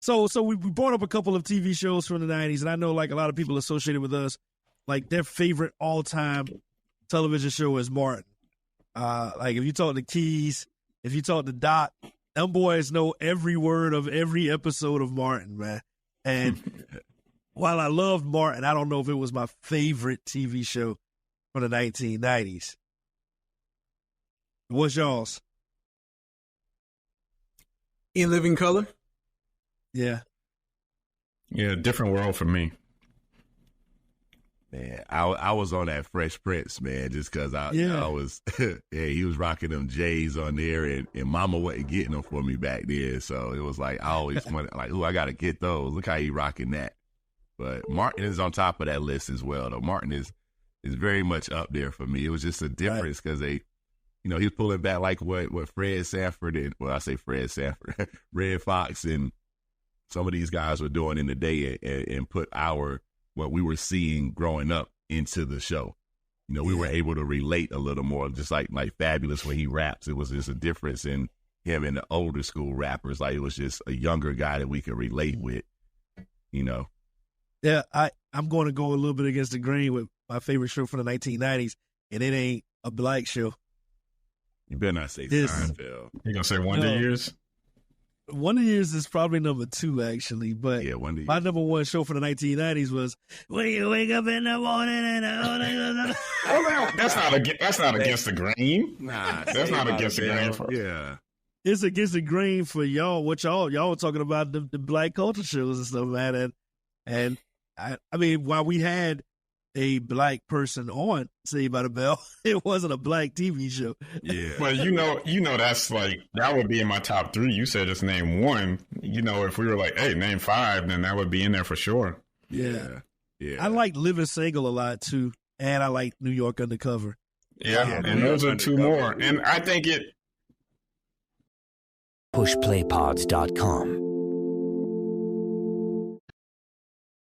So we brought up a couple of TV shows from the 90s, and I know like a lot of people associated with us, like their favorite all-time television show is Martin. Like if you talk to Keys, if you talk to Doc, them boys know every word of every episode of Martin, man. And while I loved Martin, I don't know if it was my favorite TV show from the 1990s. What's y'all's? In Living Color? Yeah. Yeah, different world for me. Man, I was on that Fresh Prince, man, just because I was, he was rocking them J's on there, and Mama wasn't getting them for me back then. So it was like, I always wanted, like, I got to get those. Look how he rocking that. But Martin is on top of that list as well, though. Martin is very much up there for me. It was just a difference because he was pulling back like what Fred Sanford and, well, I say Fred Sanford, Red Fox and some of these guys were doing in the day and put what we were seeing growing up into the show. We were able to relate a little more, just like Fabulous when he raps. It was just a difference in him and the older school rappers. Like it was just a younger guy that we could relate with, Yeah, I'm going to go a little bit against the grain with my favorite show from the 1990s, and it ain't a black show. You better not say Seinfeld. You gonna say Wonder Years? Wonder Years is probably number 2, actually. But Wonder Years. My number 1 show from the 1990s was When You Wake Up in the Morning and That's not against the grain. Nah, that's not against the grain. Yeah. It's against the grain for y'all. What y'all were talking about the black culture shows and stuff, man. And I mean, while we had a black person on Saved by the Bell, it wasn't a black TV show. Yeah. Well, that's like, that would be in my top 3. You said just name 1. If we were like, hey, name 5, then that would be in there for sure. Yeah. I like Living Single a lot too. And I like New York Undercover. Yeah. And those are 2 more. And I think pushplaypods.com